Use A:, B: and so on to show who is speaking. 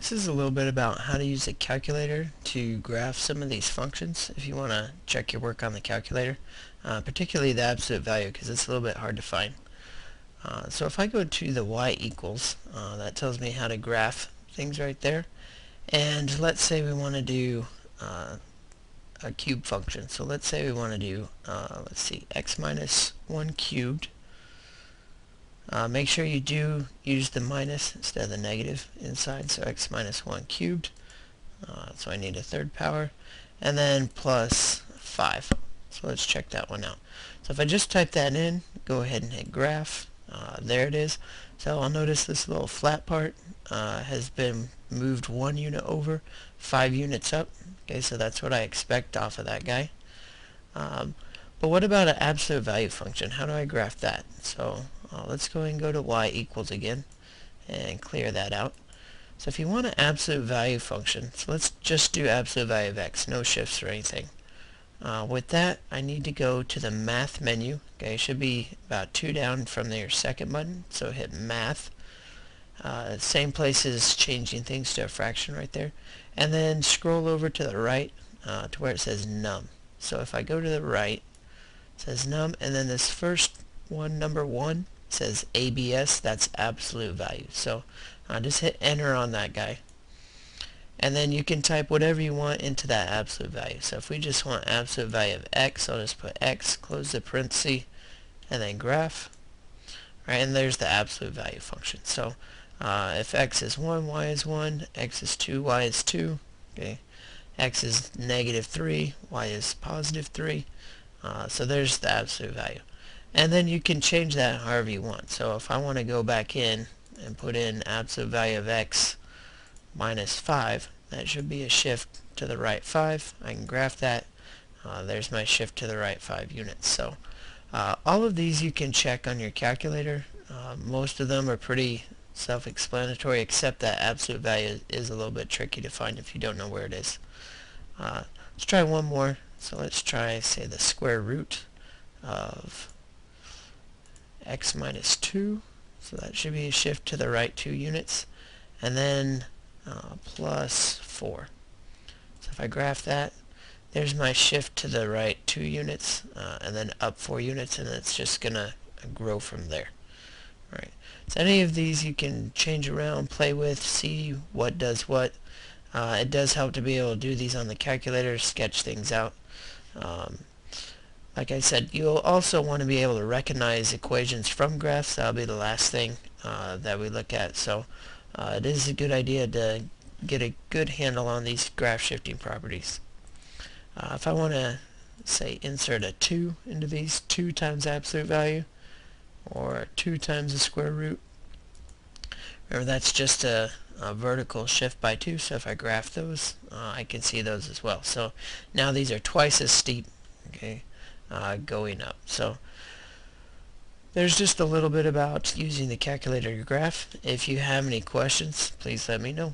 A: This is a little bit about how to use a calculator to graph some of these functions if you want to check your work on the calculator, particularly the absolute value because it's a little bit hard to find. So if I go to the y equals, that tells me how to graph things right there. And let's say we want to do a cube function. So let's say we want to do, let's see, x minus 1 cubed. Make sure you do use the minus instead of the negative inside, so x minus 1 cubed. So I need a third power. And then plus 5. So let's check that one out. So if I just type that in, go ahead and hit graph. There it is. So I'll notice this little flat part has been moved 1 unit over, 5 units up. Okay, so that's what I expect off of that guy. But what about an absolute value function? How do I graph that? So let's go ahead and go to y equals again and clear that out. So if you want an absolute value function, so let's just do absolute value of x, no shifts or anything. With that, I need to go to the math menu. Okay, it should be about 2 down from your second button, so hit math. Same place as changing things to a fraction right there. And then scroll over to the right to where it says num. So if I go to the right, it says num, and then this first one, number 1, says ABS, that's absolute value. So just hit enter on that guy. And then you can type whatever you want into that absolute value. So if we just want absolute value of x, I'll just put x, close the parenthesis, and then graph. Right, and there's the absolute value function. So if x is 1, y is 1, x is 2, y is 2. Okay, x is negative 3, y is positive 3. So there's the absolute value. And then you can change that however you want. So if I want to go back in and put in absolute value of x minus 5, that should be a shift to the right 5. I can graph that. There's my shift to the right 5 units. So all of these you can check on your calculator. Most of them are pretty self-explanatory, except that absolute value is a little bit tricky to find if you don't know where it is. Let's try one more. So let's try, say, the square root of x minus 2. So that should be a shift to the right 2 units. And then plus 4. So if I graph that, there's my shift to the right 2 units, and then up 4 units, and it's just going to grow from there. Right. So any of these you can change around, play with, see what does what. It does help to be able to do these on the calculator, sketch things out. Like I said, you'll also want to be able to recognize equations from graphs. That'll be the last thing that we look at. So it is a good idea to get a good handle on these graph shifting properties. If I want to, say, insert a 2 into these, 2 times absolute value, or 2 times the square root, remember that's just a vertical shift by 2, so if I graph those, I can see those as well. So now these are twice as steep, okay, going up. So there's just a little bit about using the calculator to graph. If you have any questions, please let me know.